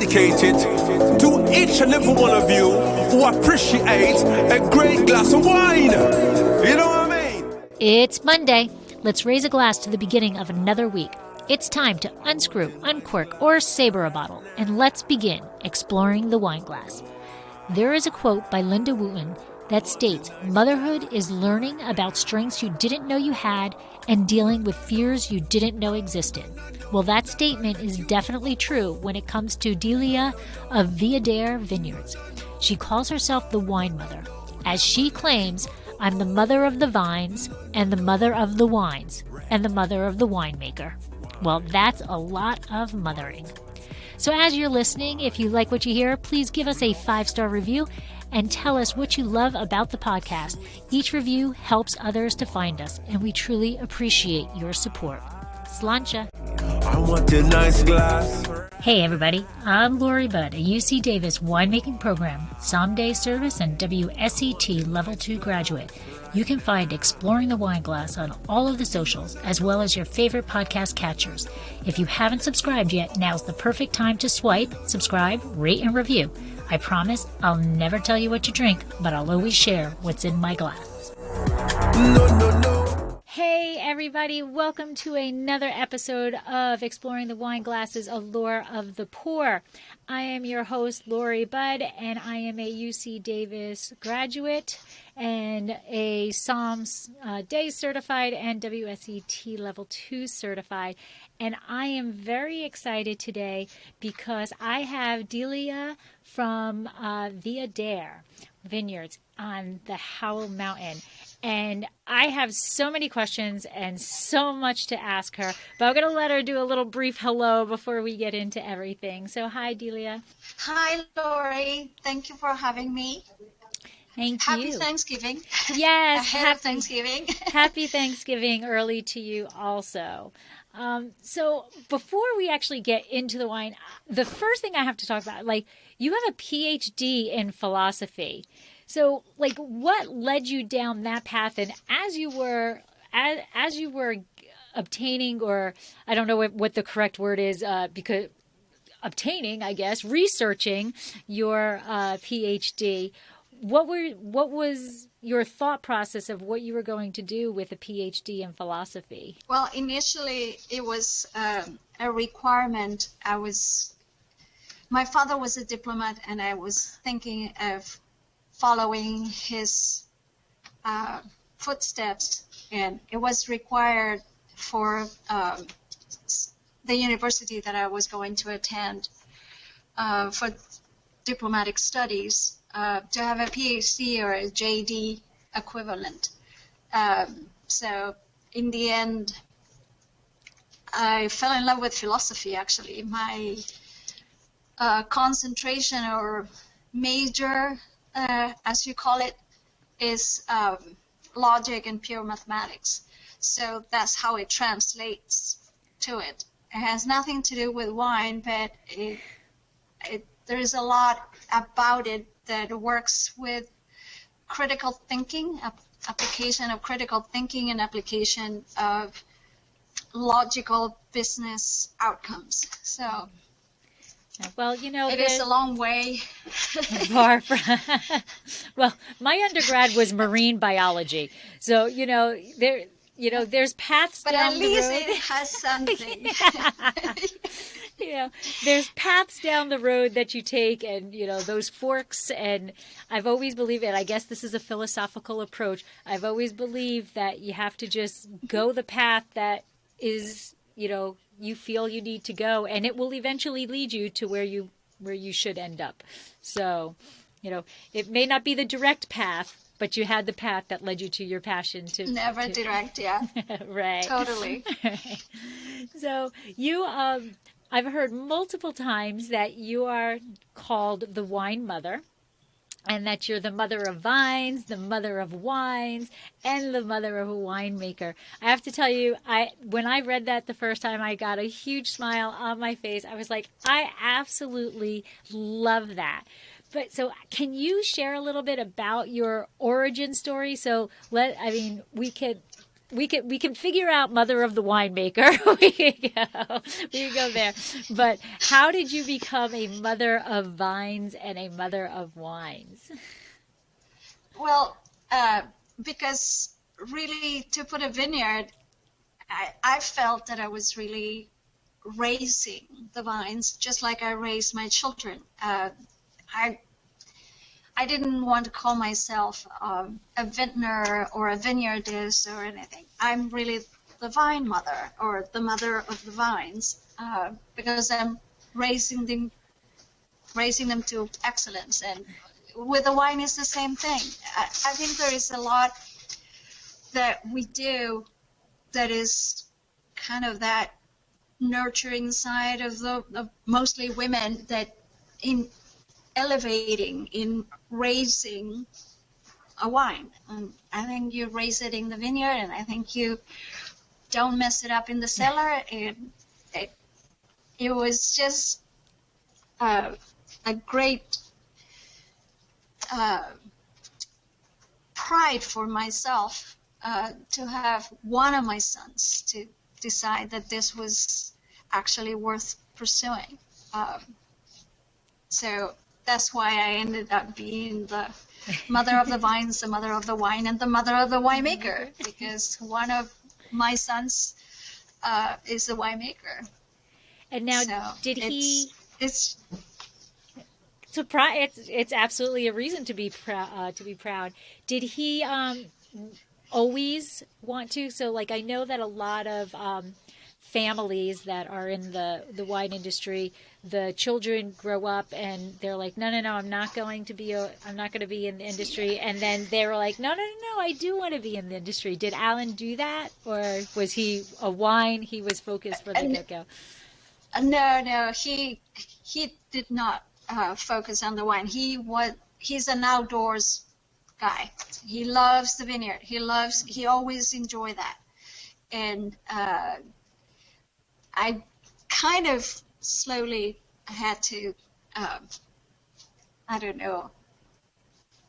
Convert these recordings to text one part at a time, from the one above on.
dedicate it to each and every one of you who appreciate a great glass of wine. You know what I mean? It's Monday. Let's raise a glass to the beginning of another week. It's time to unscrew, uncork, or saber a bottle, and let's begin exploring the wine glass. There is a quote by Linda Wooten that states, "Motherhood is learning about strengths you didn't know you had and dealing with fears you didn't know existed." Well, that statement is definitely true when it comes to Delia of Viader Vineyards. She calls herself the wine mother. As she claims, "I'm the mother of the vines and the mother of the wines and the mother of the winemaker." Well, that's a lot of mothering. So as you're listening, if you like what you hear, please give us a 5-star review and tell us what you love about the podcast. Each review helps others to find us, and we truly appreciate your support. Sláinte. I want a nice glass. Hey everybody, I'm Lori Budd, a UC Davis winemaking program, someday service, and WSET Level 2 graduate. You can find Exploring the Wine Glass on all of the socials, as well as your favorite podcast catchers. If you haven't subscribed yet, now's the perfect time to swipe, subscribe, rate, and review. I promise I'll never tell you what to drink, but I'll always share what's in my glass. No. Hey everybody, welcome to another episode of Exploring the Wine Glass's Allure of the Pour. I am your host, Lori Budd, and I am a UC Davis graduate and a Psalms Day certified and WSET Level 2 certified. And I am very excited today because I have Delia from Viader Vineyards on the Howell Mountain. And I have so many questions and so much to ask her, but I'm going to let her do a little brief hello before we get into everything. So hi, Delia. Hi, Lori. Thank you for having me. Happy Thanksgiving. Yes. Happy Thanksgiving. Happy Thanksgiving early to you also. So before we actually get into the wine, the first thing I have to talk about, you have a PhD in philosophy. So, what led you down that path? And as you were obtaining, or I don't know what the correct word is, because obtaining, I guess, researching your PhD, what was your thought process of what you were going to do with a PhD in philosophy? Well, initially it was a requirement. My father was a diplomat, and I was thinking of following his footsteps, and it was required for the university that I was going to attend for diplomatic studies to have a PhD or a JD equivalent. So in the end, I fell in love with philosophy, actually. My concentration or major, as you call it, is logic and pure mathematics. So that's how it translates to it. It has nothing to do with wine, but there is a lot about it that works with critical thinking, application of critical thinking and application of logical business outcomes. So well, it is a long way. Far from. Well, my undergrad was marine biology, so there's paths but down the road. But at least it has something. There's paths down the road that you take, and those forks. And I've always believed, and I guess this is a philosophical approach, I've always believed that you have to just go the path that is, you feel you need to go, and it will eventually lead you to where you should end up. So, it may not be the direct path, but you had the path that led you to your passion to never direct, yeah. Right. Totally. Right. So you I've heard multiple times that you are called the wine mother, and that you're the mother of vines, the mother of wines, and the mother of a winemaker. I have to tell you, when I read that the first time, I got a huge smile on my face. I was like, I absolutely love that. But so can you share a little bit about your origin story? So we could we can figure out mother of the winemaker. We can go there. But how did you become a mother of vines and a mother of wines? Well, because really, to put a vineyard, I felt that I was really raising the vines just like I raised my children. I didn't want to call myself a vintner or a vineyardist or anything. I'm really the vine mother, or the mother of the vines, because I'm raising them to excellence. And with the wine, it's the same thing. I think there is a lot that we do that is kind of that nurturing side of mostly women, that in elevating, in raising a wine. And I think you raise it in the vineyard, and I think you don't mess it up in the cellar. It was just a great pride for myself to have one of my sons to decide that this was actually worth pursuing. So that's why I ended up being the mother of the vines, the mother of the wine, and the mother of the winemaker, because one of my sons is a winemaker. And now, So did he? It's It's absolutely a reason to be proud. Did he always want to? So, like, I know that a lot of families that are in the wine industry, the children grow up and they're like, no, I'm not going to be in the industry. And then they were like, no, I do want to be in the industry. Did Alan do that, or was he a wine? He was focused for the get-go. No, he did not focus on the wine. He's an outdoors guy. He loves the vineyard. He always enjoyed that. And I kind of slowly had to,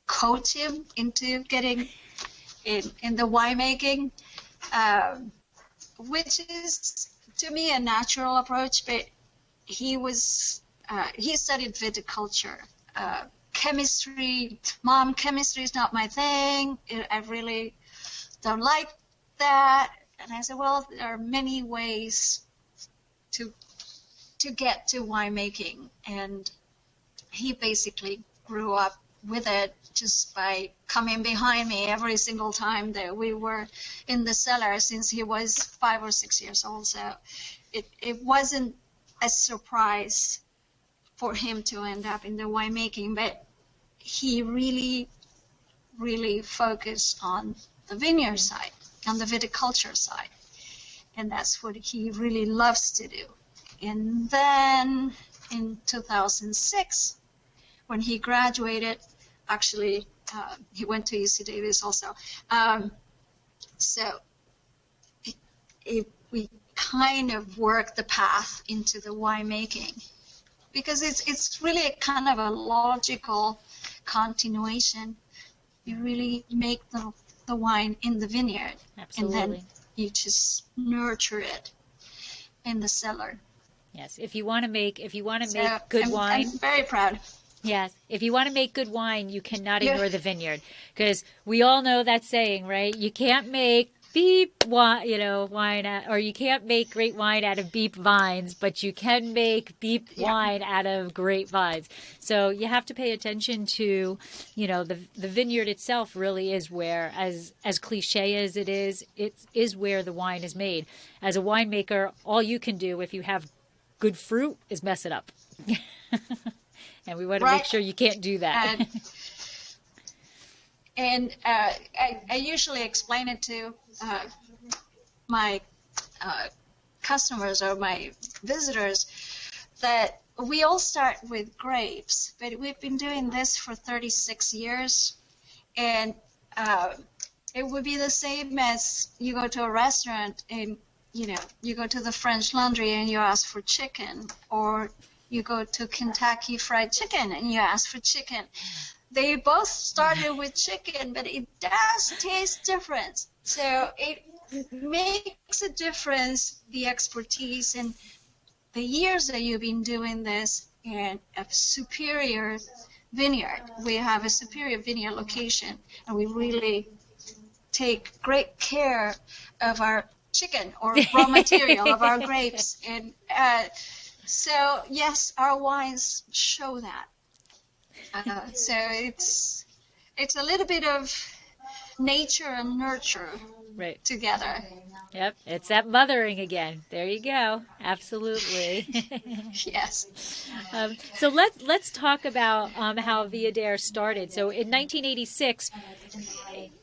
coach him into getting in the winemaking, which is, to me, a natural approach. But he studied viticulture. Chemistry is not my thing. I really don't like that. And I said, well, there are many ways to get to winemaking. And he basically grew up with it just by coming behind me every single time that we were in the cellar since he was 5 or 6 years old. So it wasn't a surprise for him to end up in the winemaking, but he really, really focused on the vineyard side, on the viticulture side. And that's what he really loves to do. And then in 2006, when he graduated, actually, he went to UC Davis also. So we kind of worked the path into the winemaking, because it's really a kind of a logical continuation. You really make the wine in the vineyard. Absolutely. And then you just nurture it in the cellar. Yes, if you want to make So good wine, I'm very proud. yes, if you want to make good wine, you cannot ignore the vineyard, because we all know that saying, right? You can't make beep wine, or you can't make great wine out of beep vines, but you can make beep wine out of great vines. So you have to pay attention to, the vineyard itself really is where, as cliche as it is where the wine is made. As a winemaker, all you can do if you have good fruit is mess it up. And we want to make sure you can't do that. And I usually explain it to my customers or my visitors that we all start with grapes, but we've been doing this for 36 years. And it would be the same as you go to a restaurant and, you go to the French Laundry and you ask for chicken, or you go to Kentucky Fried Chicken and you ask for chicken. They both started with chicken, but it does taste different. So makes a difference, the expertise and the years that you've been doing this in a superior vineyard. We have a superior vineyard location, and we really take great care of our chicken or raw material of our grapes. And so, yes, our wines show that. So it's a little bit of nature and nurture Right. together. Yep. It's that mothering again. There you go. Absolutely. Yes. So let's talk about how Viader started. So in 1986,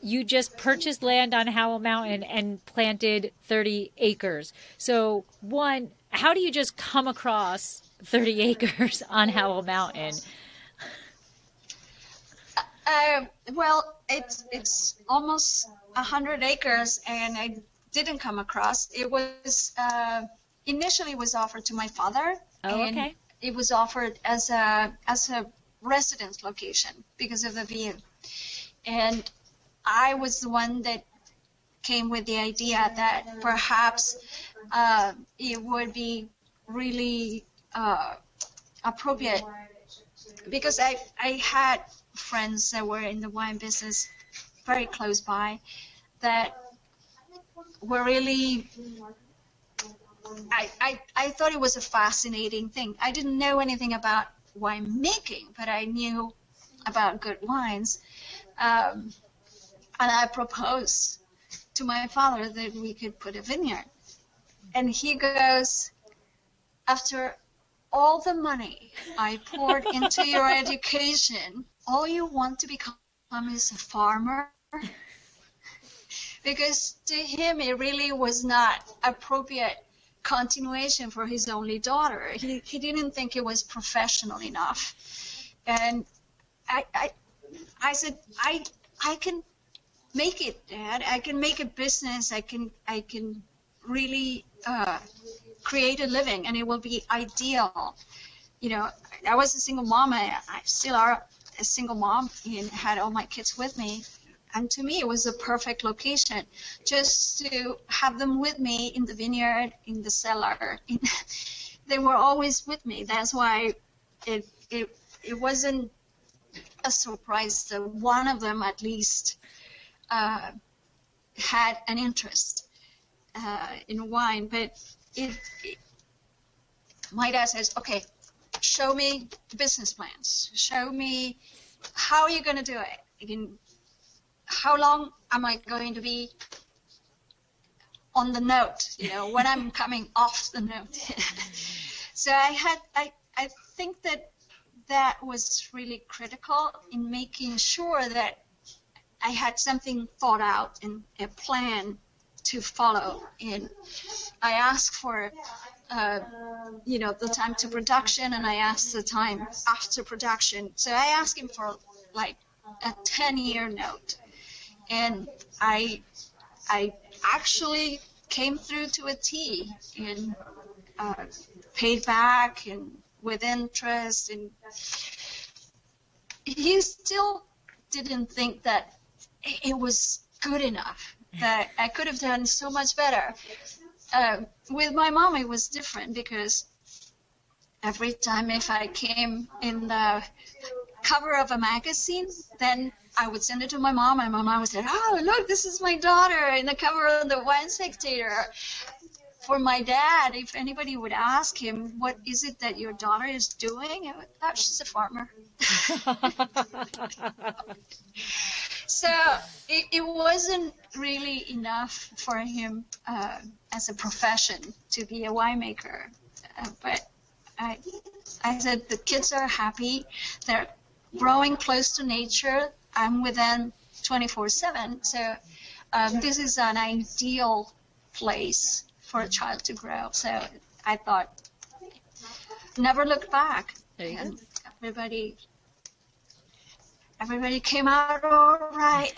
you just purchased land on Howell Mountain and planted 30 acres. So one, how do you just come across 30 acres on Howell Mountain? Well, it's almost 100 acres, and I didn't come across. It was initially was offered to my father, Oh, and okay. it was offered as a residence location because of the view. And I was the one that came with the idea that perhaps it would be really appropriate, because I had friends that were in the wine business very close by that were really, I thought it was a fascinating thing. I didn't know anything about wine making, but I knew about good wines. And I proposed to my father that we could put a vineyard. And he goes, after all the money I poured into your education, all you want to become is a farmer? Because to him, it really was not appropriate continuation for his only daughter. He didn't think it was professional enough. And I said, I can make it, Dad. I can make a business. I can really create a living, and it will be ideal. You know, I was a single mom. I still are a single mom, and had all my kids with me. And to me, it was a perfect location just to have them with me in the vineyard, in the cellar. They were always with me. That's why it wasn't a surprise that one of them at least had an interest in wine. But my dad says, okay, show me the business plans. Show me how you're going to do it. How long am I going to be on the note, you know, when I'm coming off the note? So I think that was really critical in making sure that I had something thought out and a plan to follow. And I asked for, the time to production, and I asked the time after production. So I asked him for like a 10-year note. And I actually came through to a T and paid back and with interest. And he still didn't think that it was good enough, that I could have done so much better. With my mom, it was different, because every time if I came in the cover of a magazine, then I would send it to my mom, and my mom would say, oh, look, this is my daughter in the cover of the Wine Spectator. For my dad, if anybody would ask him, what is it that your daughter is doing? Oh, she's a farmer. So it wasn't really enough for him as a profession to be a winemaker. But I said, the kids are happy. They're growing close to nature. I'm with them 24/7. So this is an ideal place for a child to grow. So I thought, never look back. And everybody came out all right.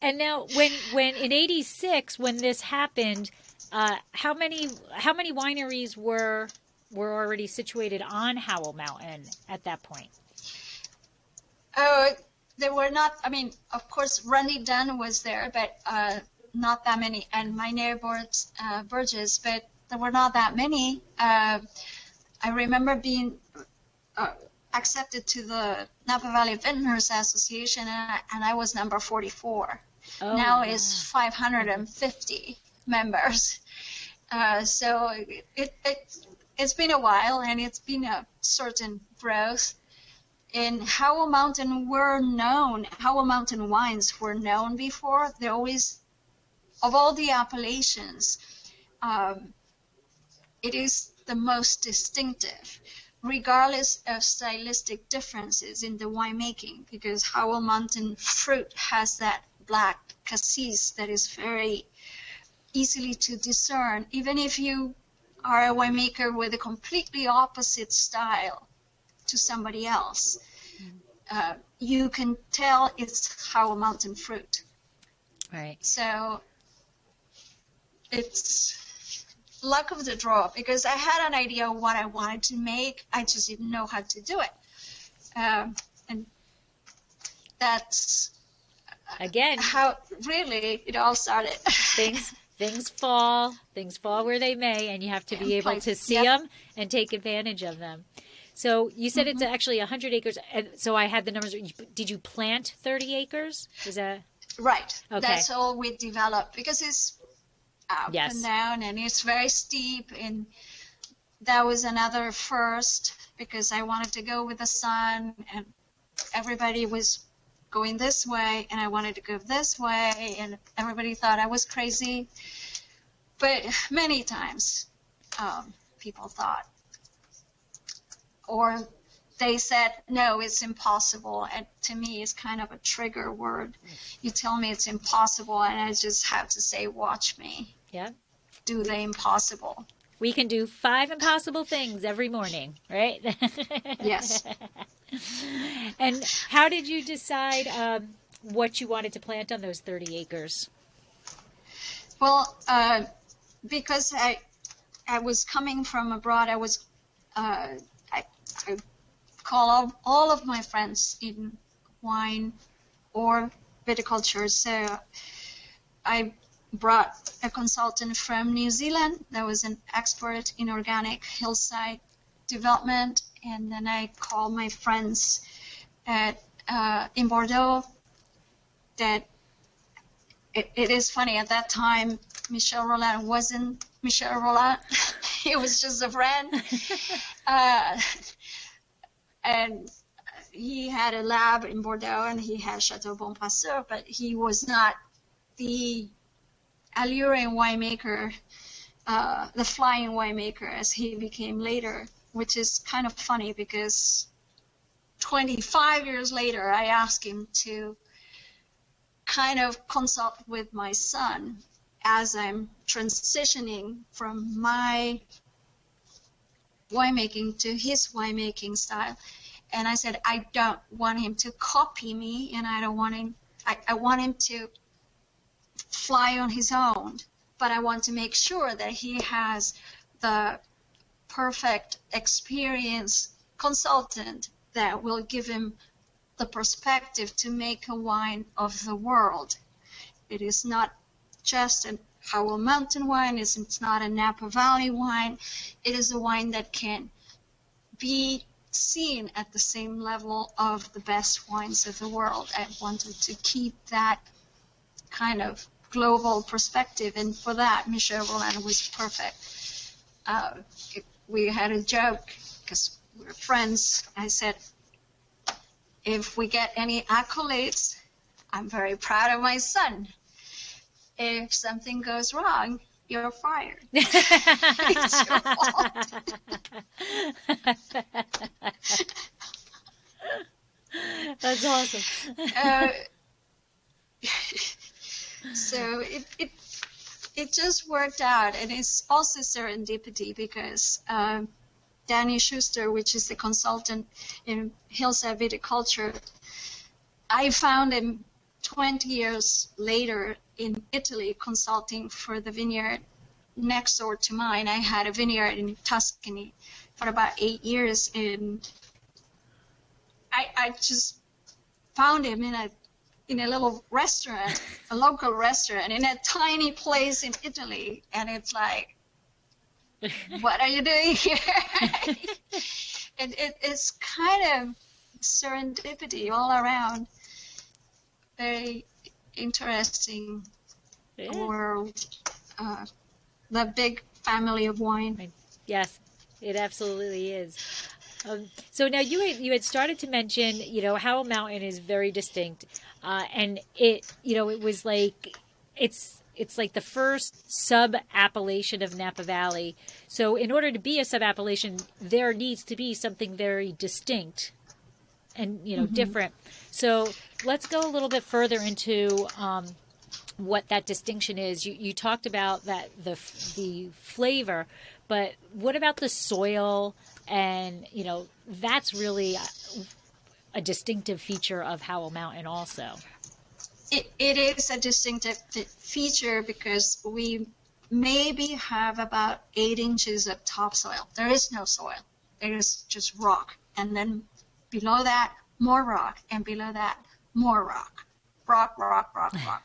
And now, when in '86, when this happened, how many wineries were already situated on Howell Mountain at that point? Oh, there were not, I mean, of course, Rundy Dunn was there, but not that many, and my neighbors, Burgess, but there were not that many. I remember being accepted to the Napa Valley Vintners Association, and I was number 44. Now it's 550 members. So it's been a while, and it's been a certain growth. In Howell Mountain, Howell Mountain wines were known before. They're always, of all the appellations, it is the most distinctive, regardless of stylistic differences in the winemaking, because Howell Mountain fruit has that black cassis that is very easily to discern, even if you are a winemaker with a completely opposite style to somebody else. You can tell it's Howell Mountain fruit. Right. So it's luck of the draw, because I had an idea of what I wanted to make. I just didn't know how to do it. And that's Again, how really it all started. Things fall where they may, and you have to be able to see them and take advantage of them. So you said it's actually 100 acres. And so I had the numbers. Did you plant 30 acres? Is that right? Okay. That's all we developed, because it's up and down, and it's very steep. And that was another first, because I wanted to go with the sun, and everybody was going this way, and I wanted to go this way, and everybody thought I was crazy. But many times people thought, or they said, no, it's impossible. And to me, it's kind of a trigger word. You tell me it's impossible, and I just have to say, watch me. Yeah. Do the impossible. We can do 5 impossible things every morning, right? Yes. And how did you decide what you wanted to plant on those 30 acres? Well, because I was coming from abroad, I call all of my friends in wine or viticulture. So I brought a consultant from New Zealand that was an expert in organic hillside development, and then I called my friends in Bordeaux. That it is funny, at that time Michel Rolland wasn't Michel Rolland. He was just a friend. And he had a lab in Bordeaux, and he had Chateau Bonpasseur, but he was not the alluring winemaker, the flying winemaker, as he became later, which is kind of funny, because 25 years later, I asked him to kind of consult with my son as I'm transitioning from my winemaking to his winemaking style. And I said, I don't want him to copy me, and I don't want him, I want him to fly on his own, but I want to make sure that he has the perfect experienced consultant that will give him the perspective to make a wine of the world. It is not just a Howell Mountain wine, it's not a Napa Valley wine. It is a wine that can be seen at the same level of the best wines of the world. I wanted to keep that kind of global perspective, and for that, Michel Rolland was perfect. We had a joke, because we're friends. I said, if we get any accolades, I'm very proud of my son. If something goes wrong, you're fired. It's your fault. That's awesome. So it just worked out, and it's also serendipity, because Danny Schuster, which is the consultant in hillside viticulture, I found him 20 years later in Italy consulting for the vineyard next door to mine. I had a vineyard in Tuscany for about 8 years, and I just found him in a little restaurant, a local restaurant, in a tiny place in Italy, and it's like, what are you doing here? It's kind of serendipity all around. Very interesting world. The big family of wine. Yes, it absolutely is. So now you had started to mention, Howell Mountain is very distinct, and it was like it's like the first sub-appellation of Napa Valley. So in order to be a sub-appellation, there needs to be something very distinct and different. So let's go a little bit further into what that distinction is. You talked about that the flavor, but what about the soil? And that's really a distinctive feature of Howell Mountain also. It is a distinctive feature because we maybe have about 8 inches of topsoil. There is no soil. It is just rock. And then below that, more rock. And below that, more rock. Rock, rock, rock, rock.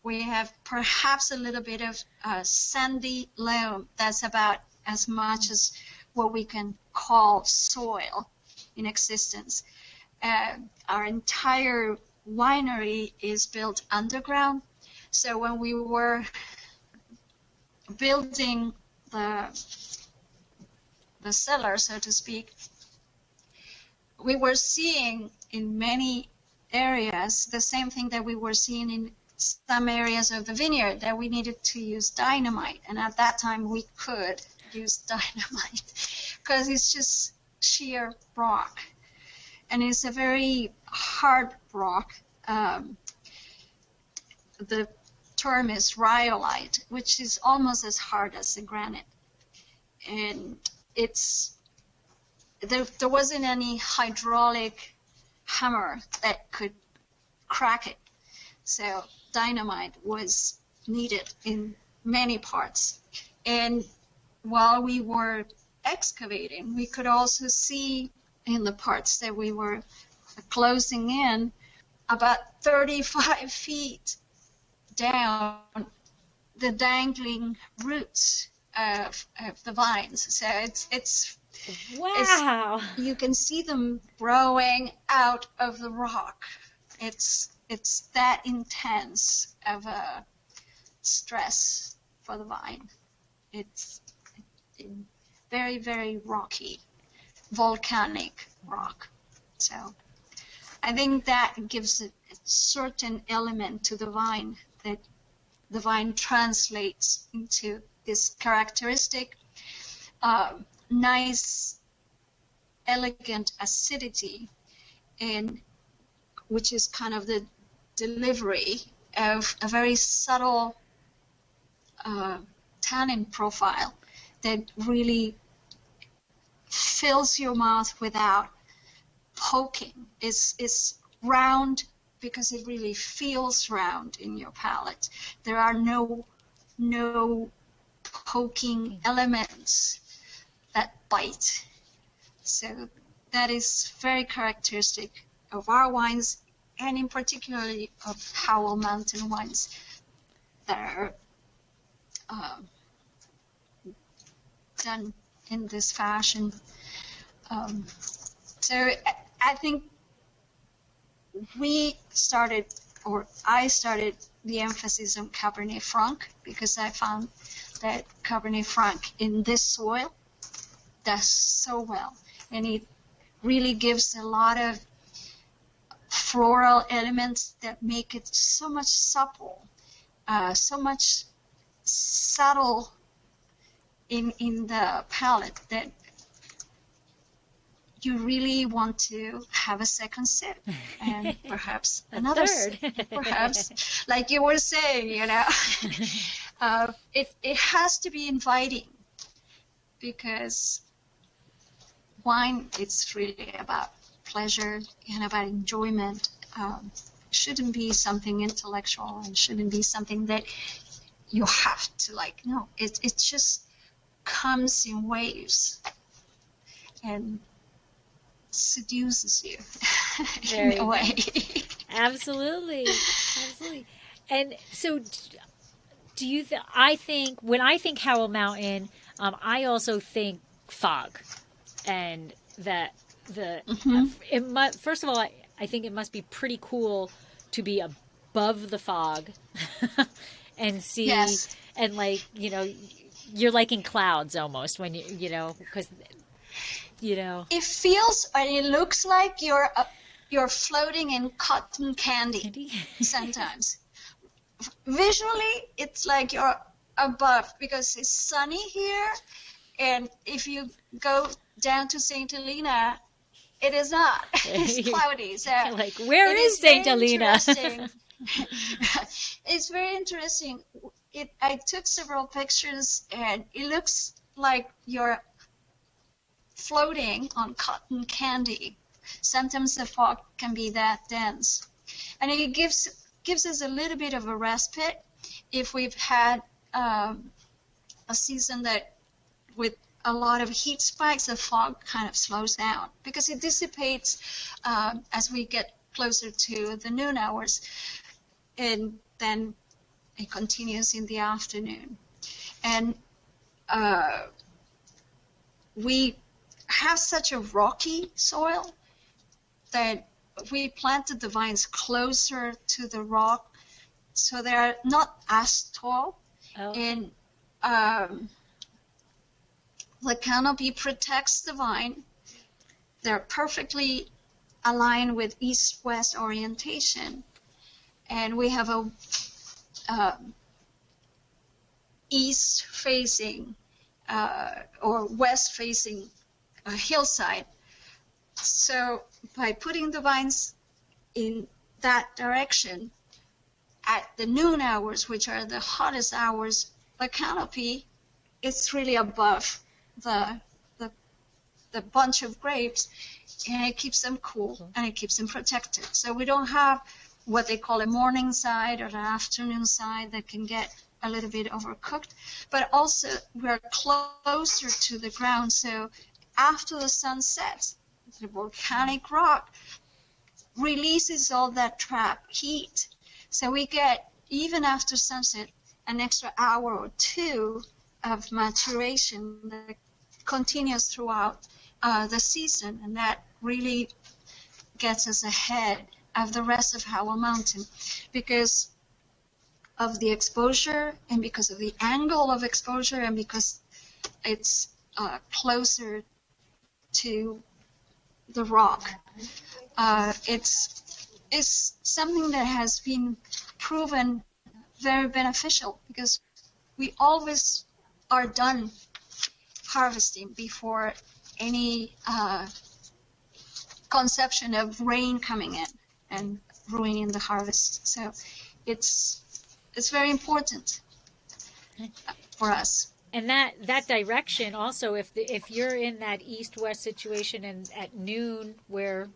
We have perhaps a little bit of sandy loam. That's about as much as what we can call soil in existence. Our entire winery is built underground. So when we were building the cellar, so to speak, we were seeing in many areas the same thing that we were seeing in some areas of the vineyard, that we needed to use dynamite. And at that time we could use dynamite because it's just sheer rock. And it's a very hard rock. The term is rhyolite, which is almost as hard as the granite. And there wasn't any hydraulic hammer that could crack it. So dynamite was needed in many parts. And while we were excavating, we could also see in the parts that we were closing in about 35 feet down the dangling roots of the vines. So it's wow. You can see them growing out of the rock. It's that intense of a stress for the vine. It's very, very rocky, volcanic rock. So I think that gives a certain element to the vine, that the vine translates into this characteristic, nice, elegant acidity, and which is kind of the delivery of a very subtle tannin profile that really fills your mouth without poking. It's round because it really feels round in your palate. There are no poking elements that bite. So that is very characteristic of our wines, and in particularly of Howell Mountain wines that are done in this fashion. So I think I started the emphasis on Cabernet Franc because I found that Cabernet Franc in this soil does so well, and it really gives a lot of floral elements that make it so much supple, so much subtle in the palate that you really want to have a second sip and perhaps another third. sip, perhaps, like you were saying, it has to be inviting, because wine, it's really about pleasure and about enjoyment. Shouldn't be something intellectual, and shouldn't be something that you have to like. No, it just comes in waves. And seduces you Very in a way. Absolutely. Absolutely. And so do you I think when I think Howell Mountain, I also think fog, and that the Hmm. first of all, I think it must be pretty cool to be above the fog and see, Yes, and like, you're like in clouds almost when because it feels and it looks like you're floating in cotton candy Candy. sometimes. Visually, it's like you're above because it's sunny here, and if you go down to St. Helena, it is not. It's cloudy, so You're like, where it is is Saint very Helena? interesting. It's very interesting. I took several pictures, and it looks like you're floating on cotton candy. Sometimes the fog can be that dense, and it gives us a little bit of a respite if we've had a season that with a lot of heat spikes. The fog kind of slows down because it dissipates as we get closer to the noon hours, and then it continues in the afternoon. And we have such a rocky soil that we planted the vines closer to the rock, so they're not as tall. Oh, And the canopy protects the vine. They're perfectly aligned with east-west orientation. And we have a east-facing or west-facing hillside. So by putting the vines in that direction, at the noon hours, which are the hottest hours, the canopy is really above the bunch of grapes, and it keeps them cool and it keeps them protected. So we don't have what they call a morning side or an afternoon side that can get a little bit overcooked, but also we're closer to the ground. So after the sun sets, the volcanic rock releases all that trapped heat. So we get, even after sunset, an extra hour or two of maturation that continues throughout the season, and that really gets us ahead of the rest of Howell Mountain because of the exposure and because of the angle of exposure and because it's closer to the rock. It's something that has been proven very beneficial because we always are done harvesting before any conception of rain coming in and ruining the harvest. So it's very important for us. and that direction also, if you're in that east-west situation and at noon where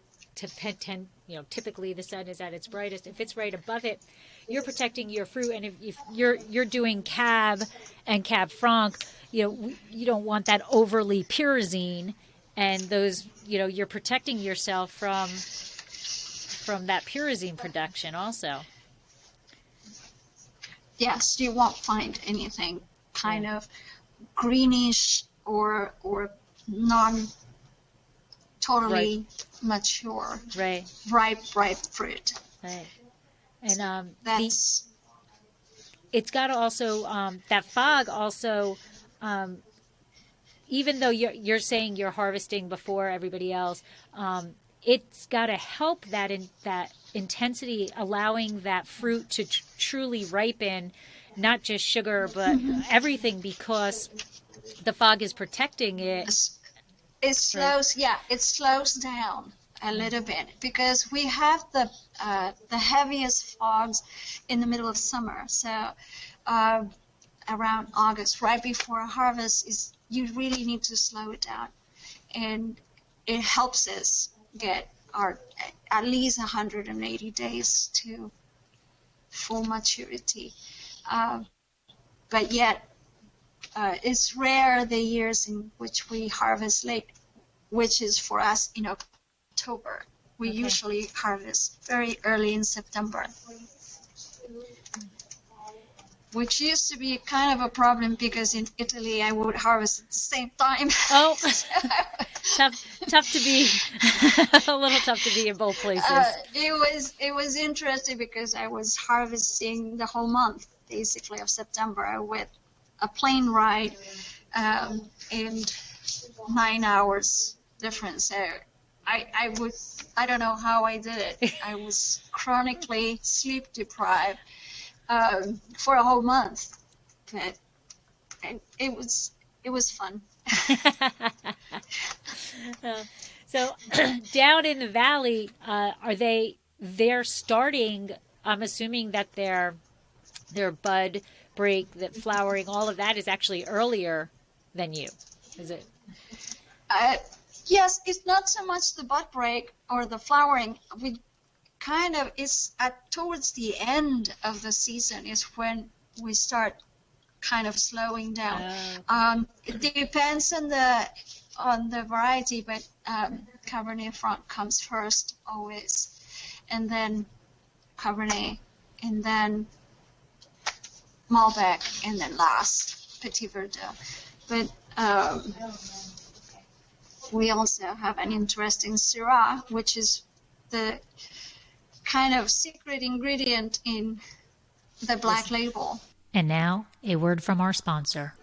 typically the sun is at its brightest, if it's right above it, you're protecting your fruit. And if you're doing Cab and Cab Franc, you don't want that overly pyrazine, and those, you're protecting yourself from that pyrazine production also. Yes, you won't find anything kind of greenish or non totally mature, Right. ripe fruit. Right. And That's it's got to also, that fog also, even though you're saying you're harvesting before everybody else, it's got to help that that intensity, allowing that fruit to truly ripen, not just sugar but everything, because the fog is protecting it. it slows down a little bit because we have the heaviest fogs in the middle of summer. So around August, right before harvest, you really need to slow it down, and it helps us get our at least 180 days to full maturity. But yet, it's rare the years in which we harvest late, which is for us in October. We usually harvest very early in September, which used to be kind of a problem because in Italy I would harvest at the same time. Oh, tough to be a little tough to be in both places. It was interesting because I was harvesting the whole month basically of September with a plane ride and 9 hours difference. So I don't know how I did it. I was chronically sleep deprived for a whole month, but it was fun. So down in the valley, they're starting, I'm assuming that their bud break, that flowering, all of that is actually earlier than you, is it? Yes, it's not so much the bud break or the flowering. We kind of, it's towards the end of the season is when we start kind of slowing down. It depends on the variety, but Cabernet Franc comes first always, and then Cabernet, and then Malbec, and then last Petit Verdot. But we also have an interesting Syrah, which is the kind of secret ingredient in the Black Label. And now, a word from our sponsor.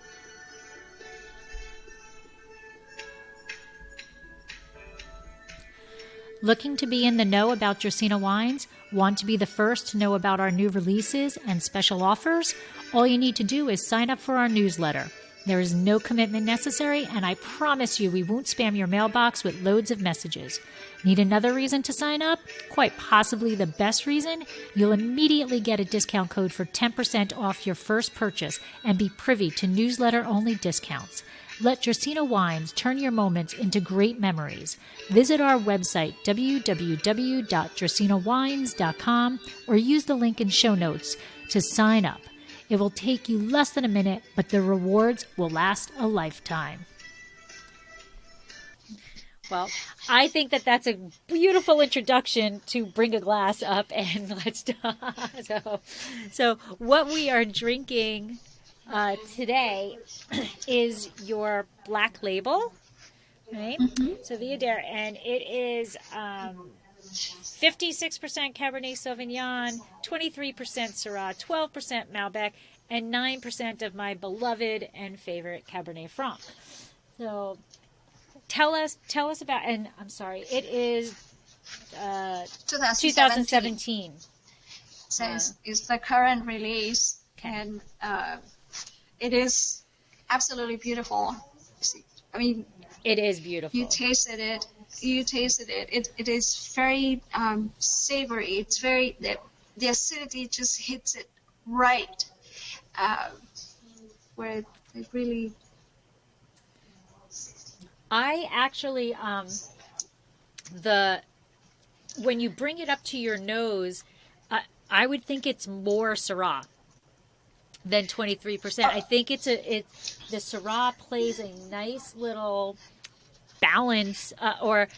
Looking to be in the know about Dracaena wines? Want to be the first to know about our new releases and special offers? All you need to do is sign up for our newsletter. There is no commitment necessary, and I promise you we won't spam your mailbox with loads of messages. Need another reason to sign up? Quite possibly the best reason? You'll immediately get a discount code for 10% off your first purchase and be privy to newsletter-only discounts. Let Dracaena Wines turn your moments into great memories. Visit our website, www.dracaenawines.com, or use the link in show notes to sign up. It will take you less than a minute, but the rewards will last a lifetime. Well, I think that that's a beautiful introduction to bring a glass up and let's talk. So what we are drinking today is your Black Label, right? Mm-hmm. So Viader, and it is 56% Cabernet Sauvignon, 23% Syrah, 12% Malbec, and 9% of my beloved and favorite Cabernet Franc. So tell us about, and I'm sorry, it is 2017. So it's the current release, and it is absolutely beautiful. I mean, it is beautiful. You tasted it. It is very savory. It's very, the acidity just hits it right, where it really. I actually when you bring it up to your nose, I would think it's more Syrah than 23%. I think the Syrah plays a nice little balance, or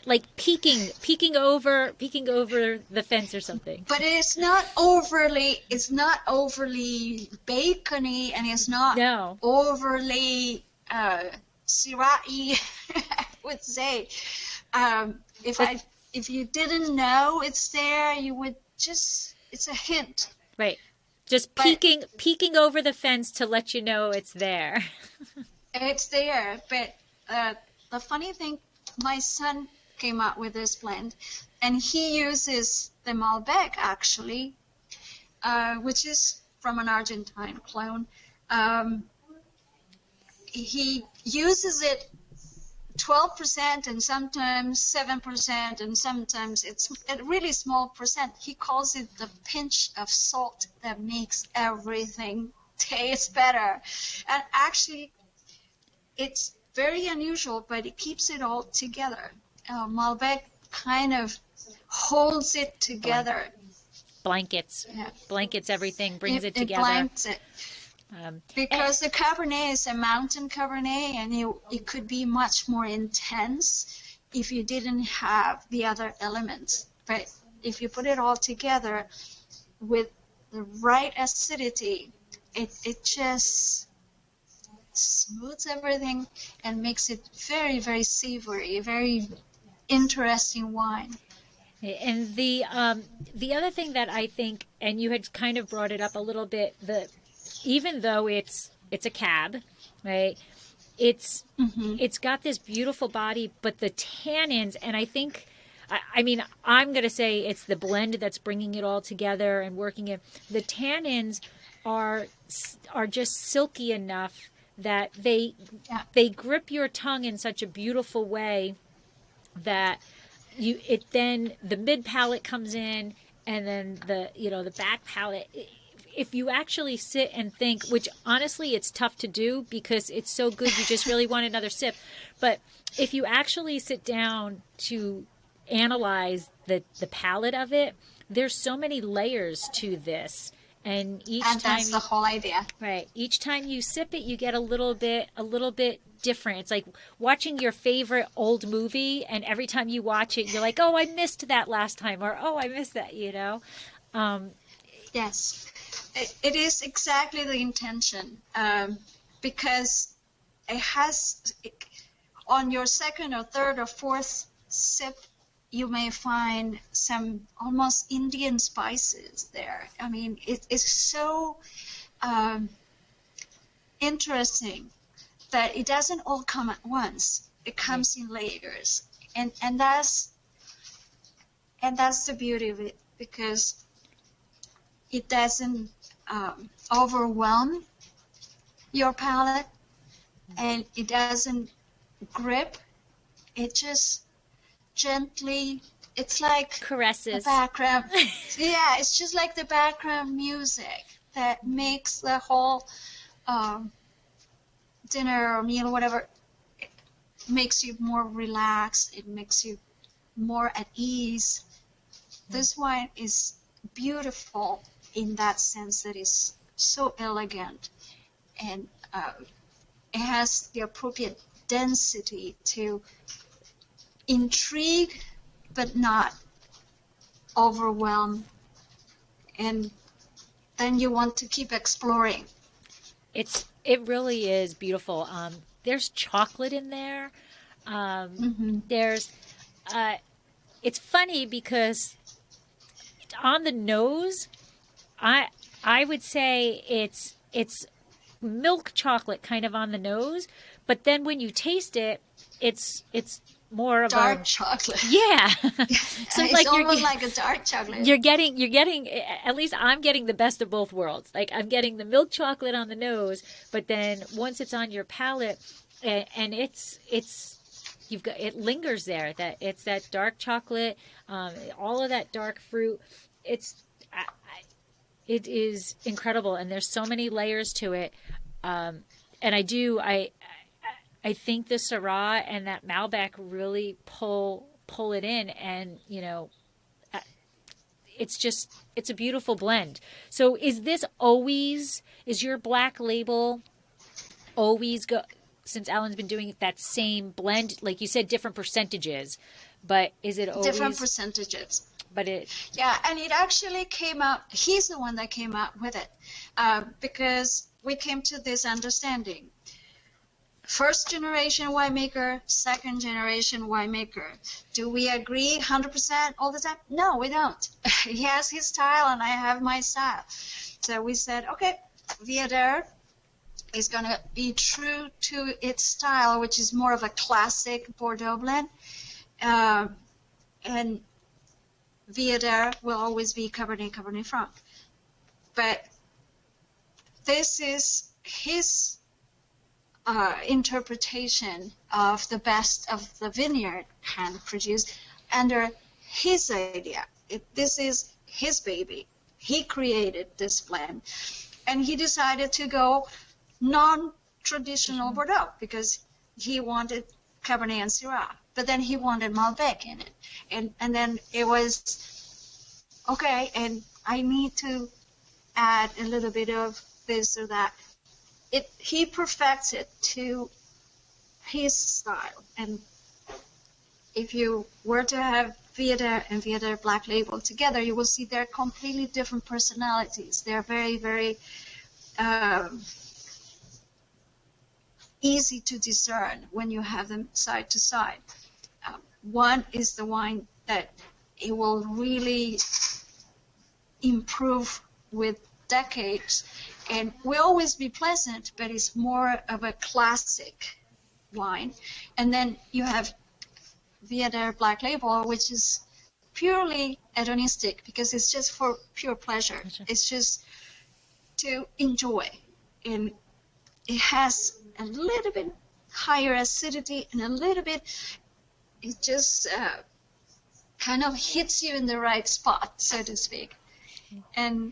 like peeking over the fence or something. But it's not overly bacony, and it's not overly Syrah-y, I would say. If you didn't know it's there, you would just, it's a hint. Right. Just peeking over the fence to let you know it's there. It's there, but the funny thing, my son came up with this blend, and he uses the Malbec actually, which is from an Argentine clone. He uses it 12% and sometimes 7% and sometimes it's a really small percent. He calls it the pinch of salt that makes everything taste better. And actually, it's very unusual, but it keeps it all together. Malbec kind of holds it together. Blankets everything, brings it together. It blanks it. Because the Cabernet is a mountain Cabernet, and it could be much more intense if you didn't have the other elements. But if you put it all together with the right acidity, it just smooths everything and makes it very, very savory, very interesting wine. And the other thing that I think, and you had kind of brought it up a little bit, even though it's a cab, right? It's got this beautiful body, but the tannins, and I think, I mean, I'm going to say it's the blend that's bringing it all together and working it. The tannins are just silky enough that they grip your tongue in such a beautiful way that then the mid palate comes in, and then the back palate. If you actually sit and think, which honestly it's tough to do because it's so good, you just really want another sip. But if you actually sit down to analyze the palate of it, there's so many layers to this. And that's the whole idea. Right. Each time you sip it, you get a little bit different. It's like watching your favorite old movie, and every time you watch it, you're like, oh, I missed that last time, or oh, I missed that, Yes. It is exactly the intention, because on your second or third or fourth sip, you may find some almost Indian spices there. I mean, it's so interesting that it doesn't all come at once. It comes in layers, and that's the beauty of it, because it doesn't overwhelm your palate, and it doesn't grip. It just gently, it's like caresses the background. Yeah, it's just like the background music that makes the whole dinner or meal or whatever. It makes you more relaxed. It makes you more at ease. This wine is beautiful in that sense, that is so elegant, and it has the appropriate density to intrigue but not overwhelm, and then you want to keep exploring. It really is beautiful. There's chocolate in there. There's it's funny because on the nose, I would say it's milk chocolate kind of on the nose, but then when you taste it, it's more of dark chocolate. Yeah. So it's like almost like a dark chocolate. You're getting, at least I'm getting the best of both worlds. Like, I'm getting the milk chocolate on the nose, but then once it's on your palate, and it lingers there. That it's that dark chocolate, all of that dark fruit. It is incredible, and there's so many layers to it. And I think the Syrah and that Malbec really pull it in, and it's a beautiful blend. So is your black label always since Alan's been doing that same blend, like you said, different percentages, but is it always different percentages? But and it actually came out. He's the one that came out with it, because we came to this understanding. First generation winemaker, second generation winemaker. Do we agree 100% all the time? No, we don't. He has his style and I have my style. So we said, okay, Viader is going to be true to its style, which is more of a classic Bordeaux blend. And Viader will always be Cabernet Franc. But this is his interpretation of the best of the vineyard hand produced under his idea. This is his baby. He created this blend, and he decided to go non-traditional Bordeaux because he wanted Cabernet and Syrah, but then he wanted Malbec in it, and then it was okay, and I need to add a little bit of this or that. He perfects it to his style, and if you were to have Viader and Viader Black Label together, you will see they're completely different personalities. They're very, very easy to discern when you have them side to side. One is the wine that it will really improve with decades and will always be pleasant, but it's more of a classic wine. And then you have Viader Black Label, which is purely hedonistic because it's just for pure pleasure. It's just to enjoy. And it has a little bit higher acidity and a little bit, it just kind of hits you in the right spot, so to speak. And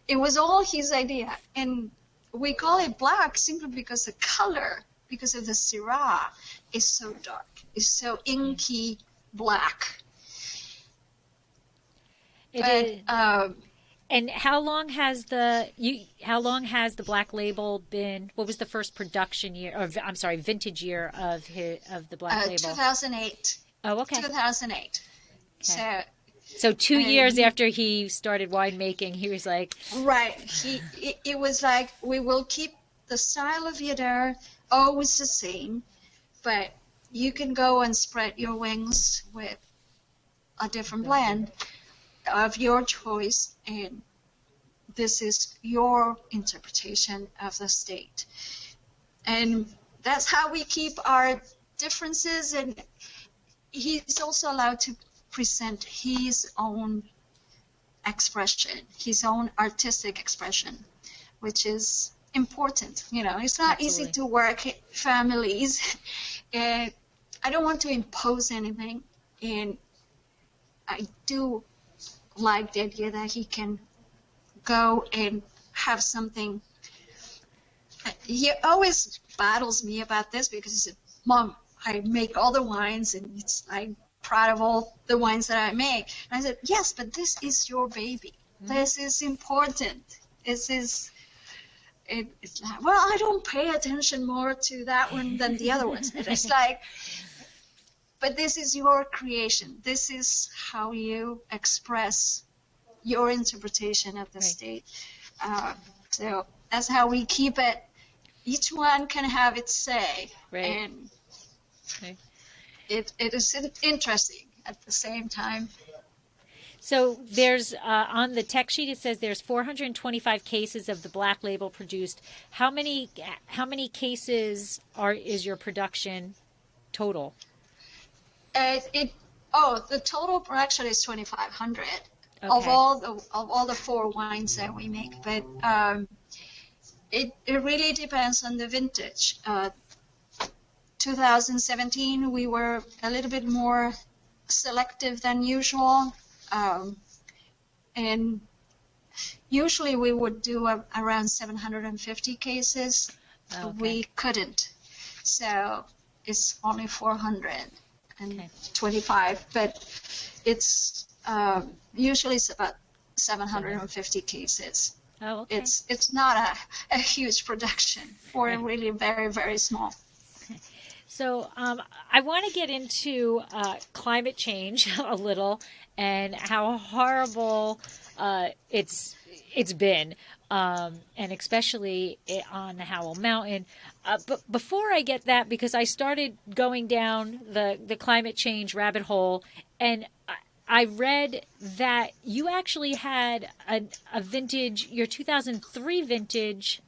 it was all his idea. And we call it black simply because the color, because of the Syrah, is so dark. It's so inky black. And how long has the Black Label been? What was the first production year, or I'm sorry, vintage year of the Black Label? 2008. Oh, okay. 2008. Okay. So 2 years after he started winemaking, he was like, right. It was like, we will keep the style of Viader always the same, but you can go and spread your wings with a different blend of your choice, and this is your interpretation of the state. And that's how we keep our differences, and he's also allowed to present his own expression, his own artistic expression, which is important. You know, it's not Absolutely. easy to work families. I don't want to impose anything, and I do like the idea that he can go and have something. He always battles me about this because he said, "Mom, I make all the wines, and I'm proud of all the wines that I make." And I said, "Yes, but this is your baby. This is important. This is." It's like, well, I don't pay attention more to that one than the other ones. And it's like, but this is your creation. This is how you express your interpretation of the state. So that's how we keep it. Each one can have its say. Right. And it is interesting at the same time. So there's on the tech sheet it says there's 425 cases of the Black Label produced. How many cases is your production total? The total production is 2,500 of all the four wines that we make. But it really depends on the vintage. 2017 we were a little bit more selective than usual. And usually we would do around 750 cases. We couldn't. So it's only 425, but it's usually it's about 750 cases. Oh, okay. It's not a huge production, or really very, very small. So I want to get into climate change a little and how horrible it's been, and especially on the Howell Mountain. But before I get that, because I started going down the climate change rabbit hole, and I read that you actually had a vintage, your 2003 vintage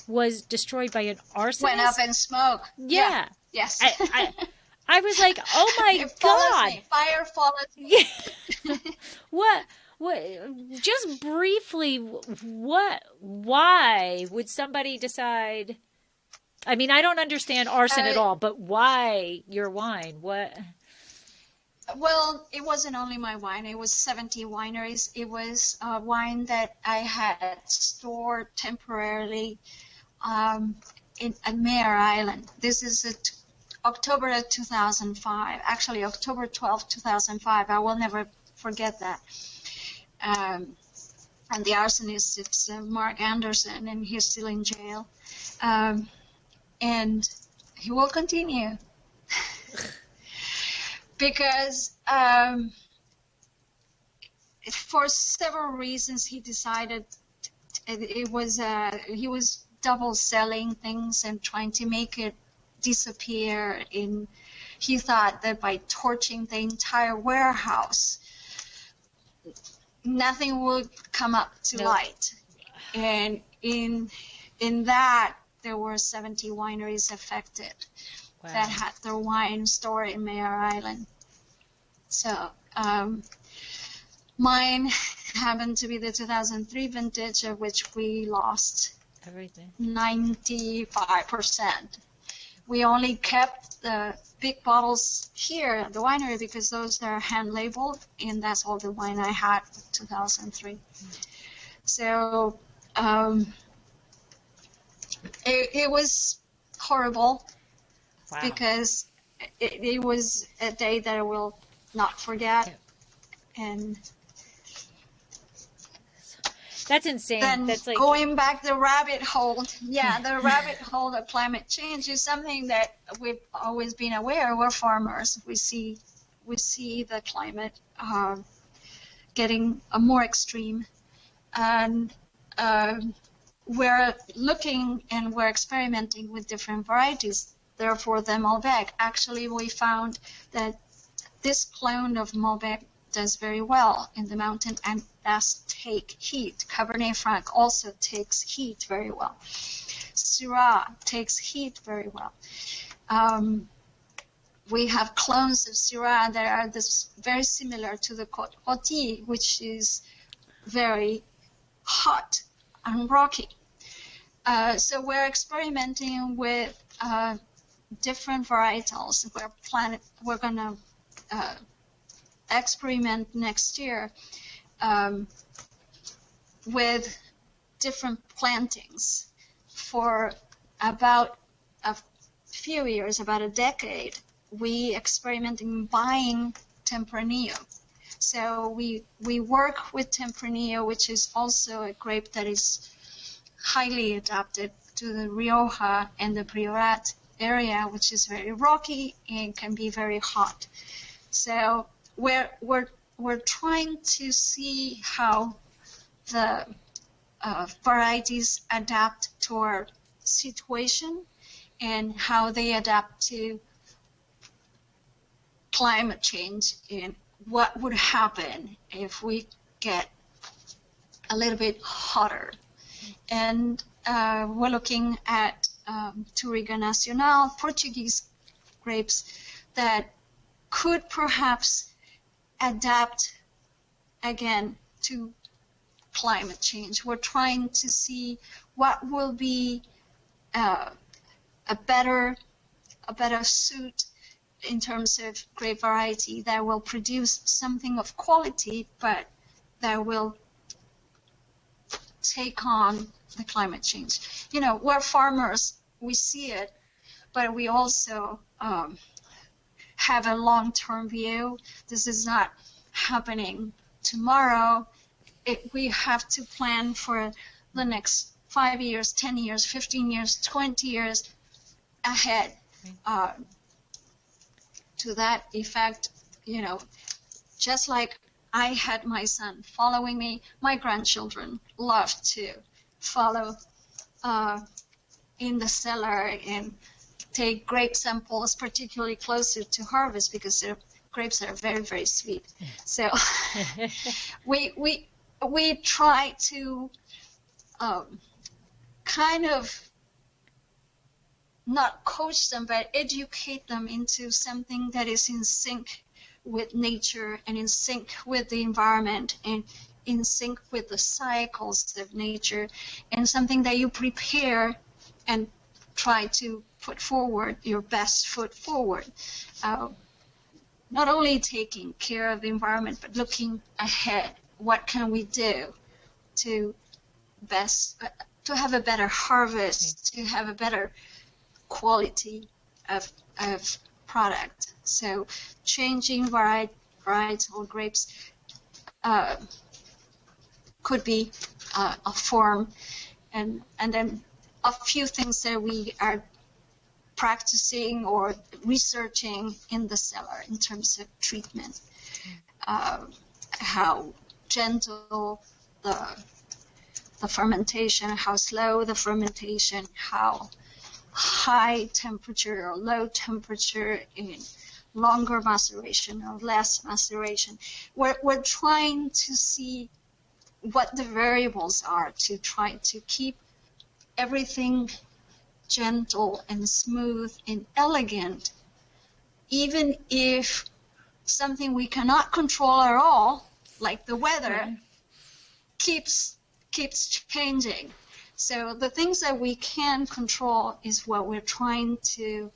was destroyed by an arsonist. Went up in smoke. Yeah. Yes. I was like, oh my God. Me. Fire follows me. Yeah. What, just briefly, why would somebody decide? I mean, I don't understand arson at all, but why your wine? What? Well, it wasn't only my wine. It was 70 wineries. It was a wine that I had stored temporarily at Mare Island. This is October of 2005. Actually, October 12, 2005. I will never forget that. And the arsonist, it's Mark Anderson, and he's still in jail. And he will continue. because for several reasons he decided he was double selling things and trying to make it disappear. He thought that by torching the entire warehouse, nothing would come up to light. And in that, there were 70 wineries affected that had their wine stored in Mayor Island. So mine happened to be the 2003 vintage, of which we lost everything. 95%. We only kept the big bottles here at the winery because those are hand labeled, and that's all the wine I had for 2003. So it was horrible because it was a day that I will not forget. And that's insane. Then that's like going back the rabbit hole. Yeah, the rabbit hole of climate change is something that we've always been aware. We're farmers. We see the climate getting more extreme, and we're looking and we're experimenting with different varieties. Therefore, the Malbec. Actually, we found that this clone of Malbec does very well in the mountain and does take heat. Cabernet Franc also takes heat very well. Syrah takes heat very well. We have clones of Syrah that are very similar to the Côte Rôtie, which is very hot and rocky. So we're experimenting with different varietals. We're going to experiment next year with different plantings. For about a few years, about a decade, we experimented in buying Tempranillo. So we work with Tempranillo, which is also a grape that is highly adapted to the Rioja and the Priorat area, which is very rocky and can be very hot. So we're trying to see how the varieties adapt to our situation and how they adapt to climate change and what would happen if we get a little bit hotter. And we're looking at Touriga Nacional, Portuguese grapes that could perhaps adapt again to climate change. We're trying to see what will be a better suit in terms of grape variety that will produce something of quality, but that will take on the climate change. You know, we're farmers, we see it, but we also have a long-term view. This is not happening tomorrow. We have to plan for the next 5 years, 10 years, 15 years, 20 years ahead. To that effect, you know, just like I had my son following me, my grandchildren love to follow in the cellar and take grape samples, particularly closer to harvest, because their grapes are very, very sweet. So we try to kind of not coach them, but educate them into something that is in sync with nature and in sync with the environment and in sync with the cycles of nature, and something that you prepare and try to put forward your best foot forward. Not only taking care of the environment, but looking ahead. What can we do to have a better harvest, to have a better quality of product? So changing varietal grapes could be a form, and then a few things that we are practicing or researching in the cellar in terms of treatment, how gentle the fermentation, how slow the fermentation, how high temperature or low temperature in longer maceration or less maceration. We're trying to see what the variables are to try to keep everything gentle and smooth and elegant, even if something we cannot control at all, like the weather, keeps changing. So the things that we can control is what we're trying to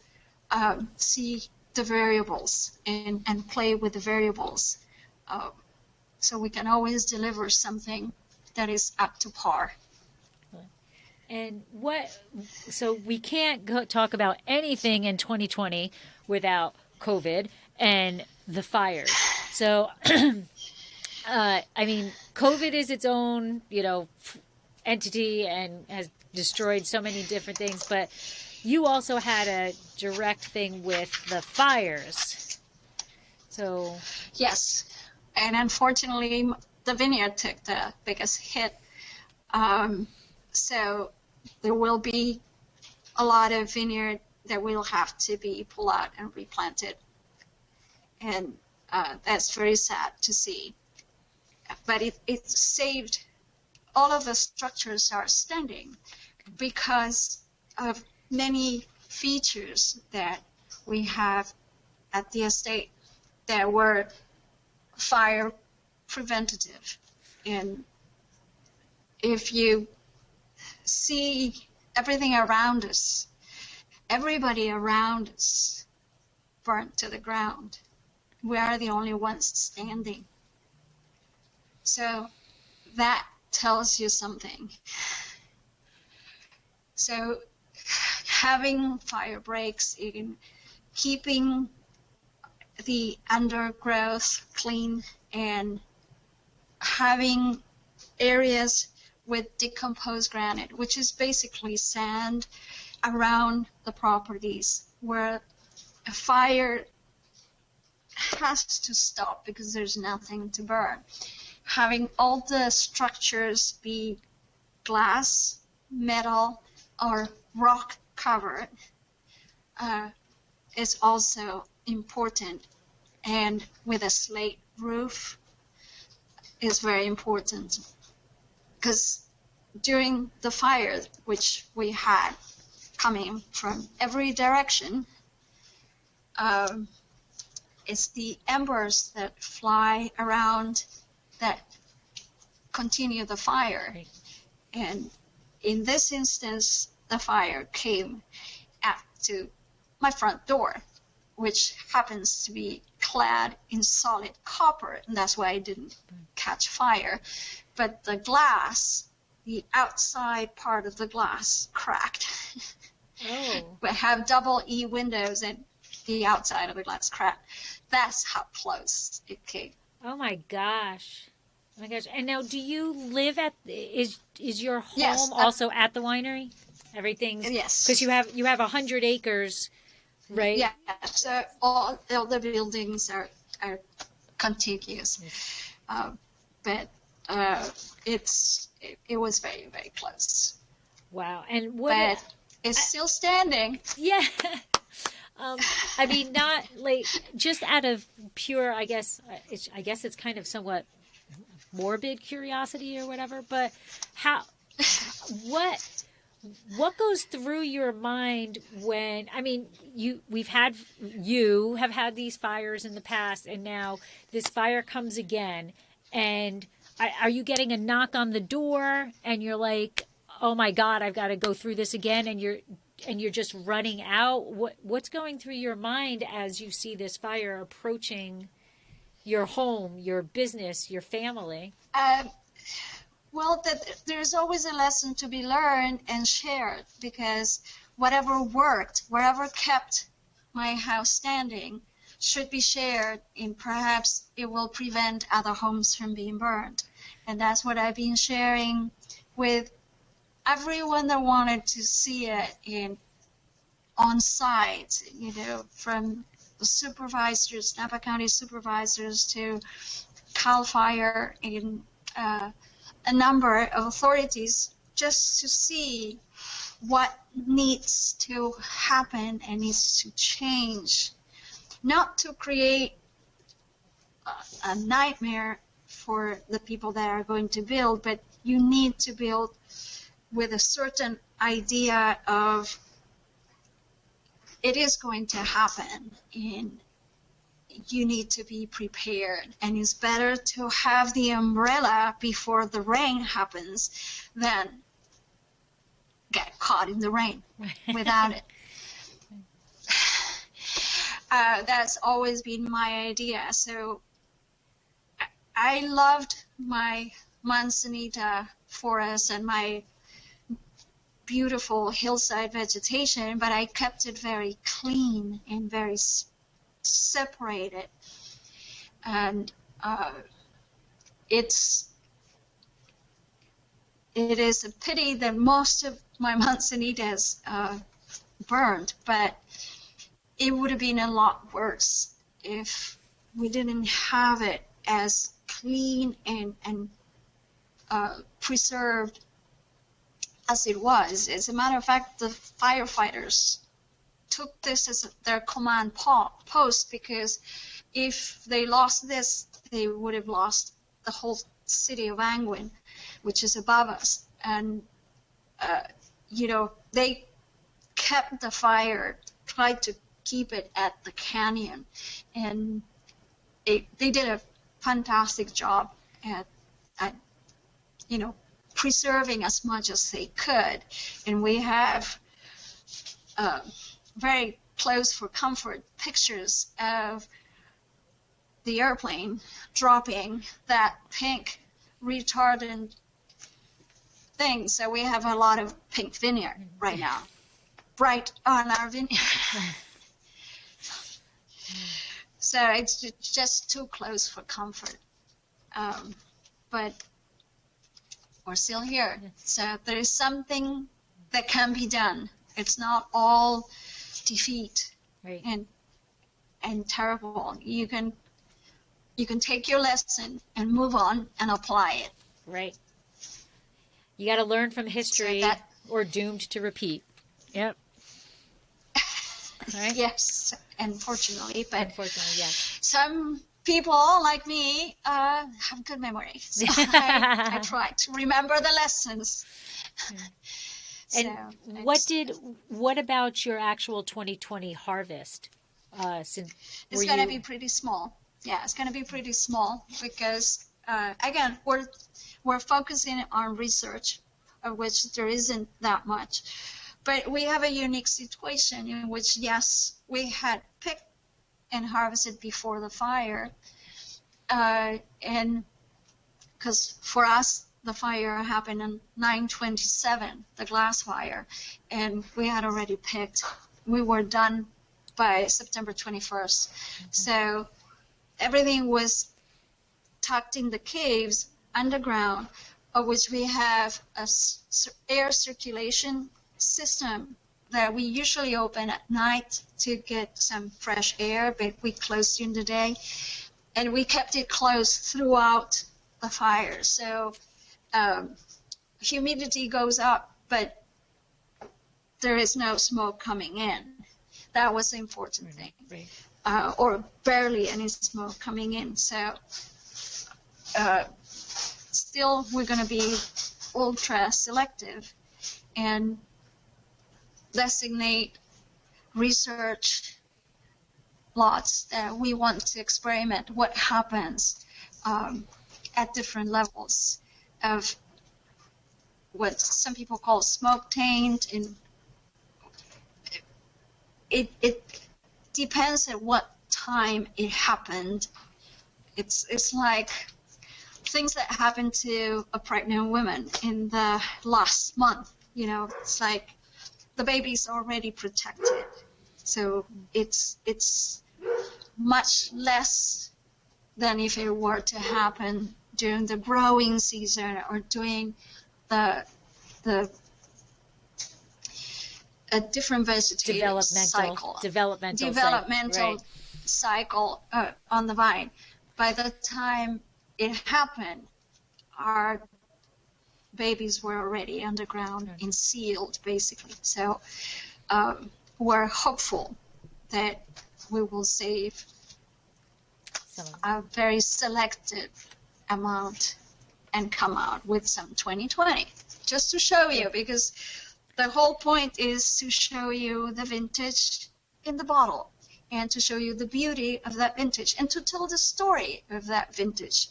see the variables and play with the variables, so we can always deliver something that is up to par. And so we can't talk about anything in 2020 without COVID and the fires. So, I mean, COVID is its own, entity and has destroyed so many different things, but you also had a direct thing with the fires. So yes, and unfortunately the vineyard took the biggest hit, so there will be a lot of vineyard that will have to be pulled out and replanted, and that's very sad to see, but it saved. All of the structures are standing because of many features that we have at the estate that were fire preventative. And if you see everything around us, everybody around us burnt to the ground. We are the only ones standing. So that tells you something. So having fire breaks in keeping the undergrowth clean and having areas with decomposed granite, which is basically sand around the properties where a fire has to stop because there's nothing to burn. Having all the structures be glass, metal, or rock covered is also important. And with a slate roof is very important. Because during the fire, which we had coming from every direction, it's the embers that fly around that continue the fire. Right. And in this instance, the fire came up to my front door, which happens to be clad in solid copper, and that's why it didn't catch fire. But the glass, the outside part of the glass cracked. Oh. We have double E windows and the outside of the glass cracked. That's how close it came. Oh my gosh. Oh my gosh. And now do you live at is your home Yes, also at the winery? Everything's Yes. because you have 100 acres, right? Yeah, so all the buildings are contiguous. But it was very, very close. Wow. And what But it's still standing. yeah. I mean, not like just out of pure, I guess it's kind of somewhat morbid curiosity or whatever, but what goes through your mind when, I mean, you have had these fires in the past and now this fire comes again, and are you getting a knock on the door and you're like, oh my God, I've got to go through this again, and you're just running out? What's going through your mind as you see this fire approaching your home, your business, your family? Well, there's always a lesson to be learned and shared, because whatever worked, whatever kept my house standing, should be shared, and perhaps it will prevent other homes from being burned. And that's what I've been sharing with everyone that wanted to see it. And on site, from the supervisors, Napa County supervisors, to CAL FIRE, and a number of authorities, just to see what needs to happen and needs to change, not to create a nightmare for the people that are going to build, but you need to build with a certain idea of it is going to happen, and you need to be prepared. And it's better to have the umbrella before the rain happens than get caught in the rain without it. That's always been my idea. So I loved my manzanita forest and my beautiful hillside vegetation, but I kept it very clean and very separated. And it is a pity that most of my manzanitas burned, but it would have been a lot worse if we didn't have it as clean and preserved as it was. As a matter of fact, the firefighters took this as their command post, because if they lost this, they would have lost the whole city of Angwin, which is above us. And they kept the fire, tried to keep it at the canyon, and they did a fantastic job at preserving as much as they could. And we have very close for comfort pictures of the airplane dropping that pink retardant thing. So we have a lot of pink vineyard right now, right on our vineyard. So it's just too close for comfort. But we're still here. So there is something that can be done. It's not all defeat, right, and terrible. You can take your lesson and move on and apply it. Right. You got to learn from history, or doomed to repeat. Yep. Right? Yes, unfortunately. But yes. Some people like me have good memory, so I try to remember the lessons. And what about your actual 2020 harvest? It's going to be pretty small. Yeah, it's going to be pretty small because again, we're focusing on research, of which there isn't that much. But we have a unique situation in which, yes, we had picked and harvested before the fire, and because for us the fire happened on 9/27, the glass fire, and we had already picked. We were done by September 21st. Mm-hmm. So everything was tucked in the caves underground, of which we have a air circulation system that we usually open at night to get some fresh air, but we closed during the day, and we kept it closed throughout the fire. So humidity goes up, but there is no smoke coming in. That was the important thing. Right. Or barely any smoke coming in. So still we're going to be ultra selective and designate research lots that we want to experiment what happens at different levels of what some people call smoke taint, and it depends at what time it happened. It's like things that happen to a pregnant woman in the last month. It's like the baby's already protected, so it's much less than if it were to happen during the growing season or during the a different vegetative cycle. Developmental Developmental cycle on the vine. By the time it happened, our babies were already underground and sealed, basically. So we're hopeful that we will save a very selected amount and come out with some 2020, just to show you, because the whole point is to show you the vintage in the bottle and to show you the beauty of that vintage and to tell the story of that vintage.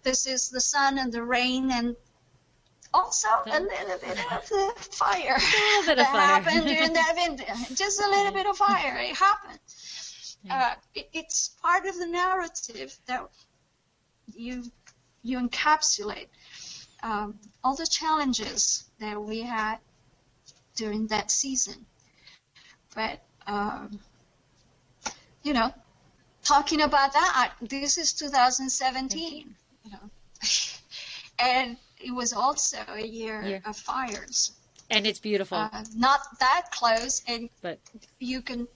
This is the sun and the rain and also a little bit of the fire that happened during that vintage. Just a little bit of fire. It happened. It's part of the narrative that you encapsulate all the challenges that we had during that season. But talking about that, this is 2017, and it was also a year of fires. And it's beautiful. Not that close, but you can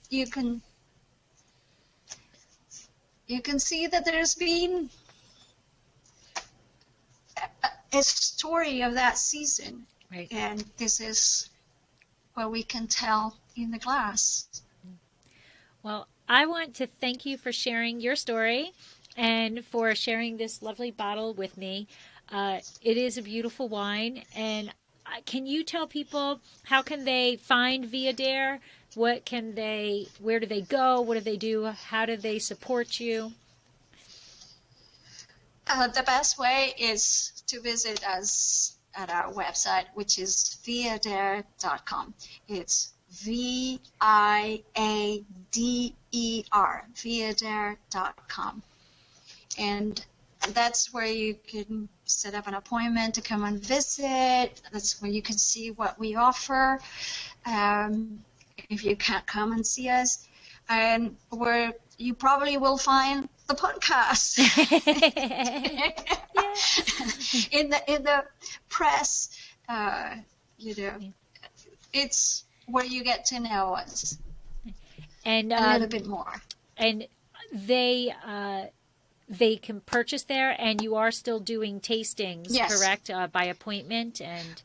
see that there's been a story of that season, and this is what we can tell in the glass. Well, I want to thank you for sharing your story and for sharing this lovely bottle with me. It is a beautiful wine, and can you tell people how can they find Viader? Where do they go? What do they do? How do they support you? The best way is to visit us at our website, which is viader.com. It's Viader, Viader.com. And that's where you can set up an appointment to come and visit. That's where you can see what we offer. If you can't come and see us, and where you probably will find the podcast in the press. It's where you get to know us and a little bit more. And they can purchase there, and you are still doing tastings, correct? By appointment, and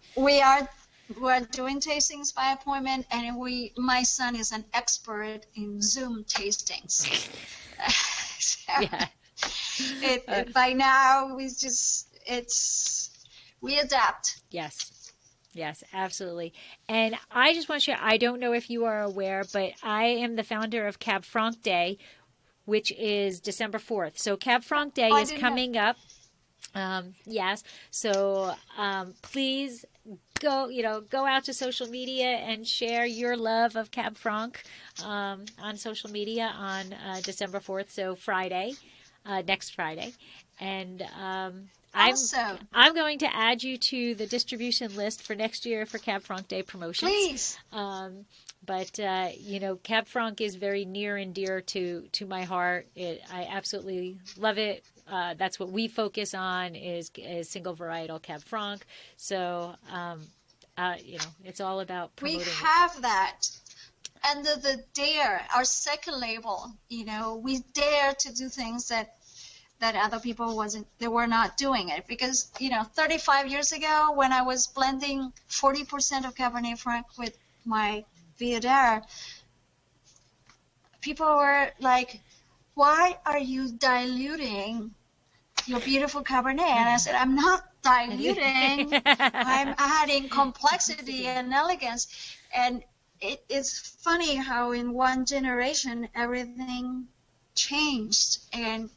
we're doing tastings by appointment, and my son is an expert in Zoom tastings. By now we adapt. Yes, absolutely. And I just want to share, I don't know if you are aware, but I am the founder of Cab Franc Day, which is December 4th. So Cab Franc Day is coming up. Yes. So please go out to social media and share your love of Cab Franc on social media on December 4th, so Friday, next Friday. And I'm going to add you to the distribution list for next year for Cab Franc Day promotions. Please. But Cab Franc is very near and dear to my heart. I absolutely love it. That's what we focus on is single varietal Cab Franc. So, it's all about promoting. We have that. And the dare, our second label, we dare to do things that other people were not doing it. Because, 35 years ago when I was blending 40% of Cabernet Franc with my Viader, people were like, why are you diluting your beautiful Cabernet? And I said, I'm not diluting. I'm adding complexity and elegance. And it's funny how in one generation everything changed. And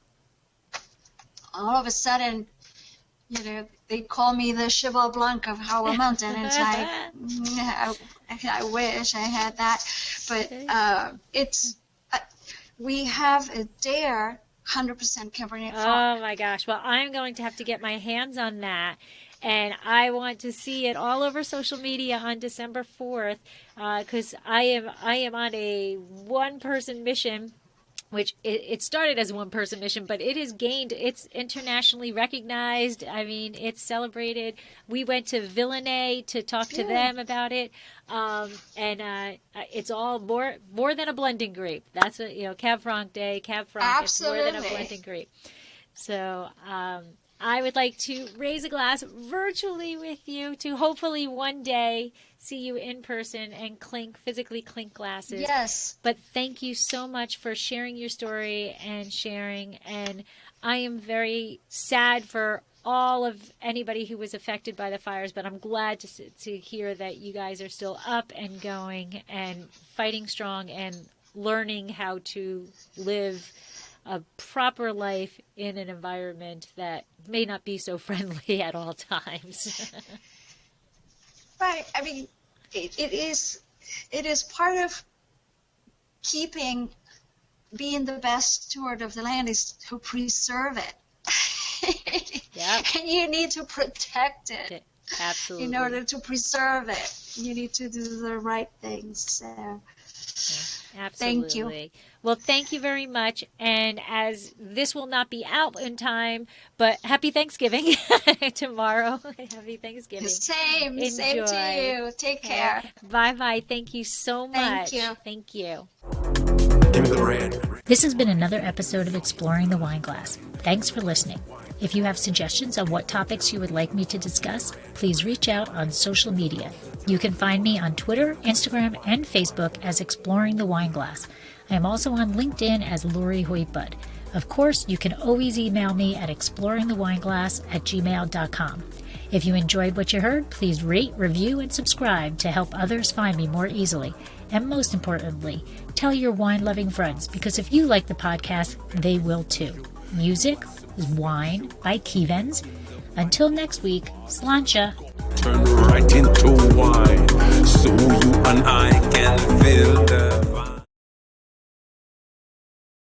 all of a sudden, they call me the Cheval Blanc of Howell Mountain. And it's like, I wish I had that. But we have a dare 100% Cabernet Franc. Oh my gosh. Well, I'm going to have to get my hands on that. And I want to see it all over social media on December 4th because I am on a one-person mission which it started as a one-person mission, but it has gained, it's internationally recognized. I mean, it's celebrated. We went to Villeneuve to talk to them about it. And it's all more than a blending grape. That's a, Cab Franc Day, Cab Franc. Absolutely. It's more than a blending grape. So, I would like to raise a glass virtually with you to hopefully one day see you in person and physically clink glasses. Yes. But thank you so much for sharing your story and sharing. And I am very sad for all of anybody who was affected by the fires, but I'm glad to hear that you guys are still up and going and fighting strong and learning how to live a proper life in an environment that may not be so friendly at all times. Right. I mean, it is part of being the best steward of the land is to preserve it. Yeah. And you need to protect it. Absolutely. In order to preserve it, you need to do the right things. So. Yeah, absolutely. Thank you. Well, thank you very much. And as this will not be out in time, but happy Thanksgiving tomorrow. Happy Thanksgiving. Same to you. Take care. Bye-bye. Thank you so much. Thank you. Thank you. Give me the red. This has been another episode of Exploring the Wine Glass. Thanks for listening. If you have suggestions on what topics you would like me to discuss, please reach out on social media. You can find me on Twitter, Instagram, and Facebook as Exploring the Wine Glass. I am also on LinkedIn as Lori Hoytbud. Of course, you can always email me at exploringthewineglass@gmail.com. If you enjoyed what you heard, please rate, review, and subscribe to help others find me more easily. And most importantly, tell your wine-loving friends, because if you like the podcast, they will too. Music is Wine by Kevens. Until next week, Sláinte. Turn right into wine, so you and I can feel the